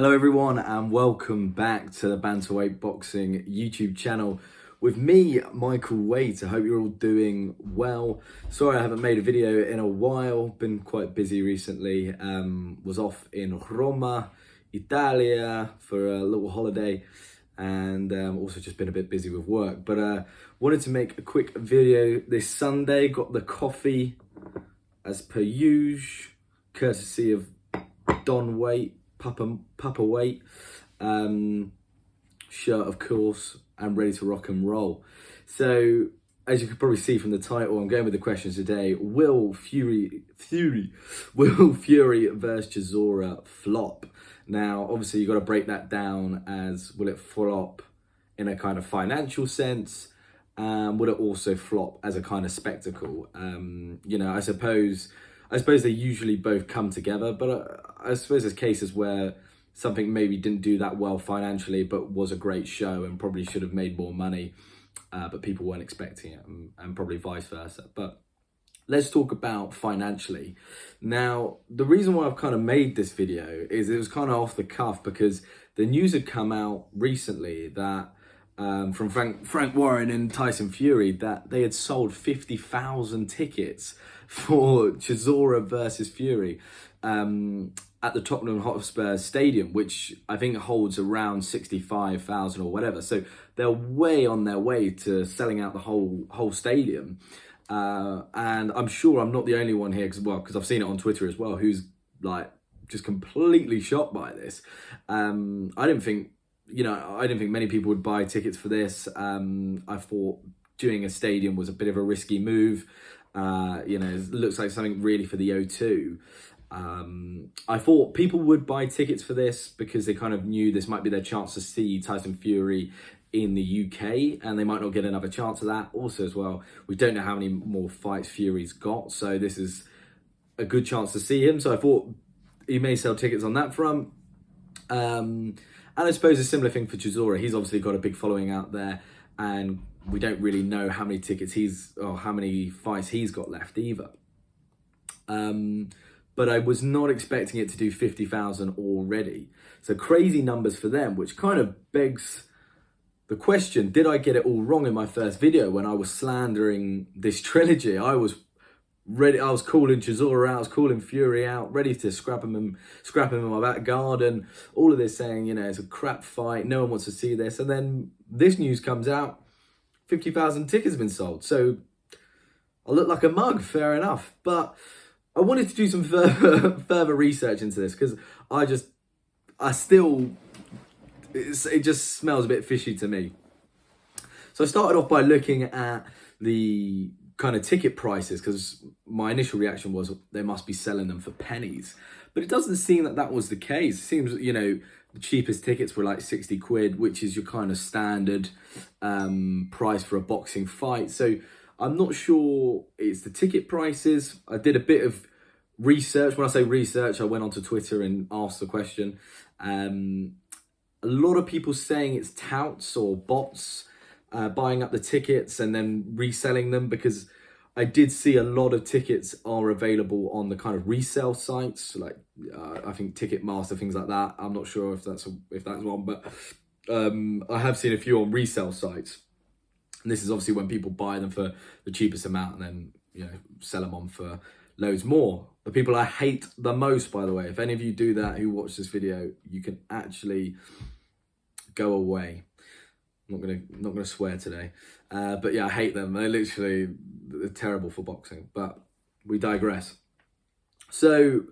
Hello everyone and welcome back to the Bantamweight Boxing YouTube channel with me, Michael Waite. I hope you're all doing well. Sorry I haven't made a video in a while, been quite busy recently. Was off in Roma, Italia for a little holiday and also just been a bit busy with work. But wanted to make a quick video this Sunday. Got the coffee as per usual, courtesy of Don Waite. Papa Weight shirt, of course, and ready to rock and roll. So, as you can probably see from the title, I'm going with the questions today. Will Fury versus Chisora flop? Now, obviously, you've got to break that down as, will it flop in a kind of financial sense? Would it also flop as a kind of spectacle? I suppose they usually both come together, but I suppose there's cases where something maybe didn't do that well financially, but was a great show and probably should have made more money, but people weren't expecting it, and probably vice versa. But let's talk about financially. Now, the reason why I've kind of made this video is it was kind of off the cuff because the news had come out recently that from Frank Warren and Tyson Fury that they had sold 50,000 tickets for Chisora versus Fury at the Tottenham Hotspur Stadium, which I think holds around 65,000 or whatever. So they're way on their way to selling out the whole stadium. And I'm sure I'm not the only one here, because I've seen it on Twitter as well, who's like just completely shocked by this. I didn't think many people would buy tickets for this. I thought doing a stadium was a bit of a risky move. It looks like something really for the O2. I thought people would buy tickets for this because they kind of knew this might be their chance to see Tyson Fury in the UK, and they might not get another chance of that. Also as well, we don't know how many more fights Fury's got, so this is a good chance to see him. So I thought he may sell tickets on that front. And I suppose a similar thing for Chisora. He's obviously got a big following out there, and we don't really know how many tickets how many fights he's got left either. But I was not expecting it to do 50,000 already. So crazy numbers for them, which kind of begs the question, did I get it all wrong in my first video when I was slandering this trilogy? I was ready. I was calling Chisora out, I was calling Fury out, ready to scrap him in my back garden. All of this saying, it's a crap fight. No one wants to see this. And then this news comes out, 50,000 tickets have been sold. So I look like a mug, fair enough. But I wanted to do some further research into this because it just smells a bit fishy to me. So I started off by looking at the kind of ticket prices because my initial reaction was they must be selling them for pennies, but it doesn't seem that was the case. It seems the cheapest tickets were like 60 quid, which is your kind of standard price for a boxing fight. So I'm not sure it's the ticket prices. I did a bit of research. When I say research, I went onto Twitter and asked the question. A lot of people saying it's touts or bots buying up the tickets and then reselling them, because I did see a lot of tickets are available on the kind of resale sites, like I think Ticketmaster, things like that. I'm not sure if that's one, but I have seen a few on resale sites. And this is obviously when people buy them for the cheapest amount and then sell them on for loads more. The people I hate the most, by the way, if any of you do that who watch this video, you can actually go away. I'm not gonna swear today, but yeah, I hate them. They're terrible for boxing. But we digress. So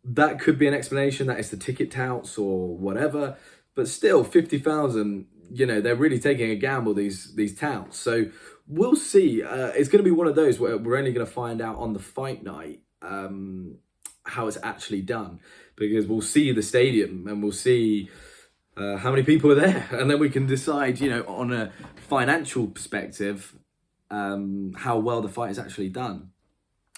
that could be an explanation that it's the ticket touts or whatever. But still, 50,000. They're really taking a gamble, these touts. So we'll see. It's going to be one of those where we're only going to find out on the fight night how it's actually done, because we'll see the stadium and we'll see how many people are there, and then we can decide, on a financial perspective, how well the fight is actually done.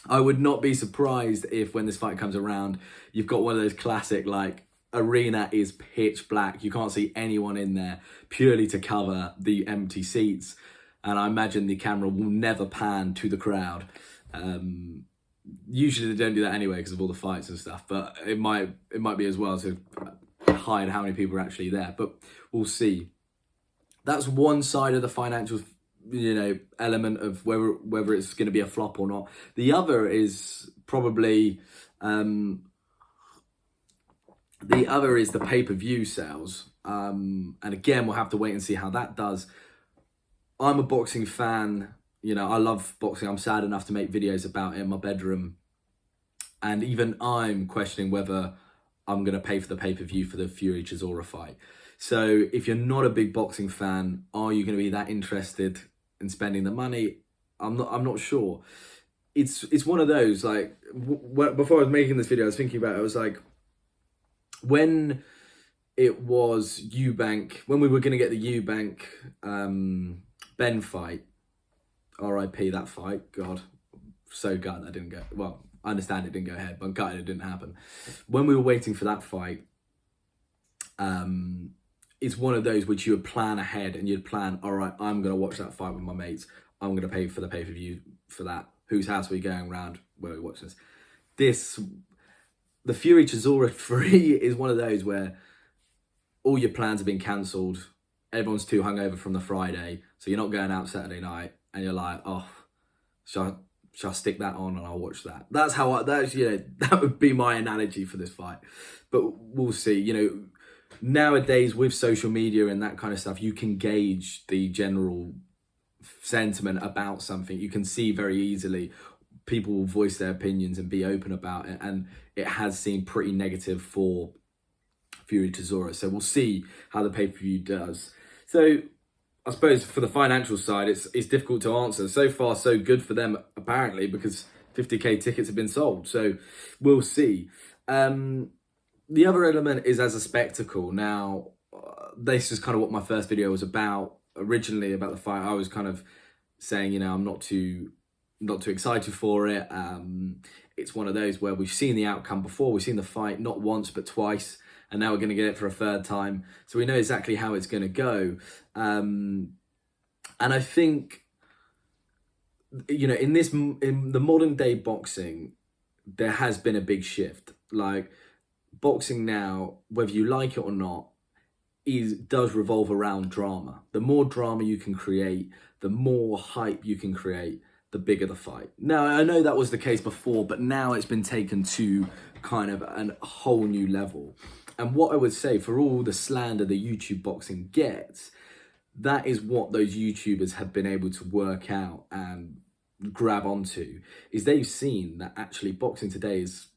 I would not be surprised if when this fight comes around, you've got one of those classic, like, arena is pitch black. You can't see anyone in there, purely to cover the empty seats. And I imagine the camera will never pan to the crowd. Usually they don't do that anyway because of all the fights and stuff, but it might be as well to hide how many people are actually there, but we'll see. That's one side of the financial, element of whether it's going to be a flop or not. The other is probably the pay-per-view sales. And again, we'll have to wait and see how that does. I'm a boxing fan. I love boxing. I'm sad enough to make videos about it in my bedroom. And even I'm questioning whether I'm going to pay for the pay-per-view for the Fury Chisora fight. So if you're not a big boxing fan, are you going to be that interested in spending the money? I'm not sure. It's one of those, like, before I was making this video, I was thinking about it. I was like, when it was Eubank, when we were going to get the Eubank Ben fight, RIP that fight, God, so gutted that didn't go, well, I understand it didn't go ahead, but I'm gutted it didn't happen. When we were waiting for that fight, it's one of those which you would plan ahead and you'd plan, all right, I'm going to watch that fight with my mates. I'm going to pay for the pay-per-view for that. Whose house are we going around where we watch this? The Fury Chisora 3 is one of those where all your plans have been cancelled. Everyone's too hungover from the Friday, so you're not going out Saturday night, and you're like, oh, shall I stick that on and I'll watch that? That's how that would be my analogy for this fight. But we'll see. Nowadays with social media and that kind of stuff, you can gauge the general sentiment about something. You can see very easily people will voice their opinions and be open about it, and it has seemed pretty negative for Fury Chisora. So we'll see how the pay-per-view does. So I suppose for the financial side, it's difficult to answer. So far, so good for them, apparently, because 50k tickets have been sold. So we'll see. The other element is as a spectacle. Now, this is kind of what my first video was about. Originally, about the fight, I was kind of saying, I'm not too excited for it. It's one of those where we've seen the outcome before. We've seen the fight not once, but twice. And now we're going to get it for a third time. So we know exactly how it's going to go. And I think, in the modern day boxing, there has been a big shift. Like, boxing now, whether you like it or not, does revolve around drama. The more drama you can create, the more hype you can create, the bigger the fight. Now, I know that was the case before, but now it's been taken to kind of a whole new level. And what I would say, for all the slander the YouTube boxing gets, that is what those YouTubers have been able to work out and grab onto, is they've seen that actually boxing today is,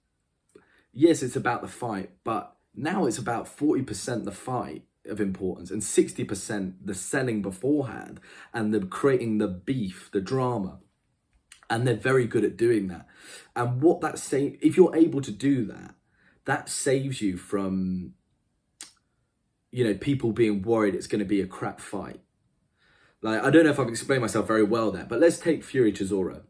yes, it's about the fight, but now it's about 40% the fight of importance and 60% the selling beforehand and the creating the beef, the drama. And they're very good at doing that. And what that saves, if you're able to do that, that saves you from, people being worried it's going to be a crap fight. Like, I don't know if I've explained myself very well there, but let's take Fury Chisora.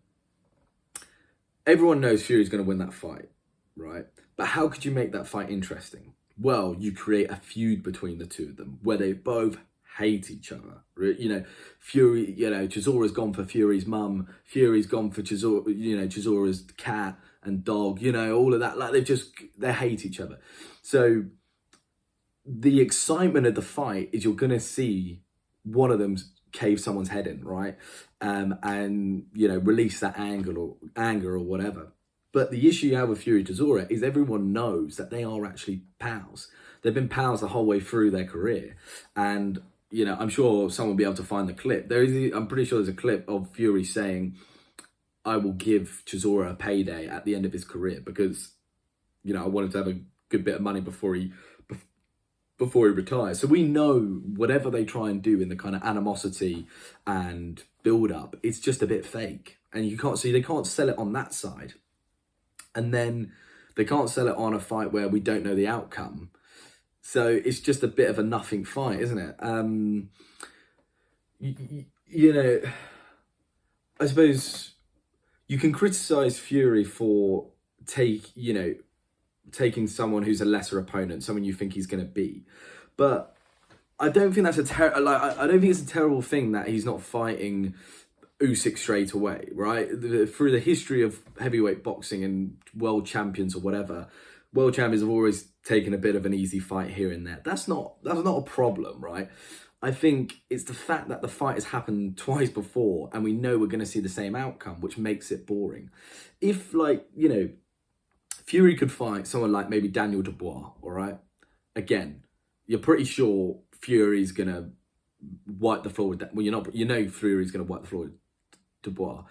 Everyone knows Fury's going to win that fight, right? But how could you make that fight interesting? Well, you create a feud between the two of them where they both hate each other. Fury, Chisora's gone for Fury's mum. Fury's gone for Chisora's cat and dog, all of that. Like, they hate each other. So the excitement of the fight is you're going to see one of them cave someone's head in, right? And, release that anger or whatever. But the issue you have with Fury Chisora is everyone knows that they are actually pals. They've been pals the whole way through their career. And, I'm sure someone will be able to find the clip. I'm pretty sure there's a clip of Fury saying, I will give Chisora a payday at the end of his career because, I wanted to have a good bit of money before he retires. So we know whatever they try and do in the kind of animosity and build up, it's just a bit fake. And they can't sell it on that side. And then they can't sell it on a fight where we don't know the outcome. So it's just a bit of a nothing fight, isn't it? I suppose you can criticize Fury for taking someone who's a lesser opponent, someone you think he's going to beat. But I don't think that's I don't think it's a terrible thing that he's not fighting Usyk straight away, right? Through the history of heavyweight boxing and world champions or whatever, world champions have always taken a bit of an easy fight here and there. That's not a problem, right? I think it's the fact that the fight has happened twice before and we know we're going to see the same outcome, which makes it boring. If, like, you know, Fury could fight someone like maybe Daniel Dubois, all right? Again, you're pretty sure Fury's going to wipe the floor with that. Well, you're not, you know Fury's going to wipe the floor with Dubois.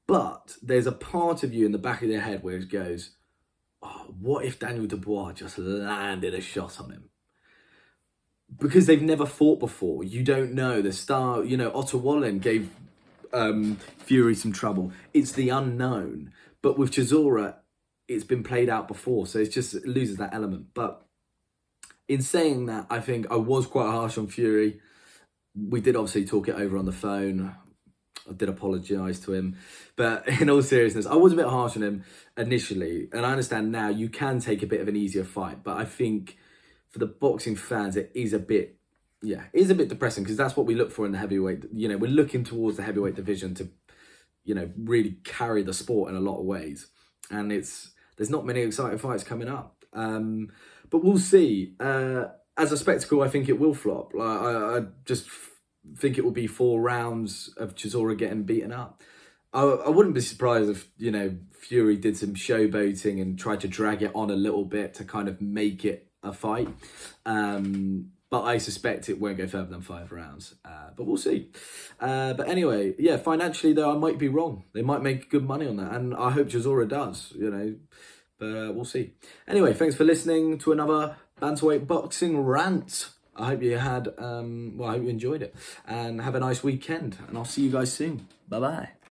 But there's a part of you in the back of your head where it goes, oh, what if Daniel Dubois just landed a shot on him? Because they've never fought before. You don't know. The star, you know, Otto Wallin gave Fury some trouble. It's the unknown. But with Chisora, it's been played out before. So it just loses that element. But in saying that, I think I was quite harsh on Fury. We did obviously talk it over on the phone. I did apologise to him. But in all seriousness, I was a bit harsh on him initially. And I understand now you can take a bit of an easier fight. But I think for the boxing fans, it is a bit, yeah, it is a bit depressing because that's what we look for in the heavyweight. You know, we're looking towards the heavyweight division to, you know, really carry the sport in a lot of ways. And there's not many exciting fights coming up. But we'll see. As a spectacle, I think it will flop. Like, I just think it will be 4 rounds of Chisora getting beaten up. I wouldn't be surprised if, you know, Fury did some showboating and tried to drag it on a little bit to kind of make it a fight. But I suspect it won't go further than 5 rounds. But we'll see. But anyway, yeah, financially, though, I might be wrong. They might make good money on that. And I hope Chisora does, you know. But we'll see. Anyway, thanks for listening to another Bantamweight Boxing Rant. I hope you had, I hope you enjoyed it. And have a nice weekend. And I'll see you guys soon. Bye-bye.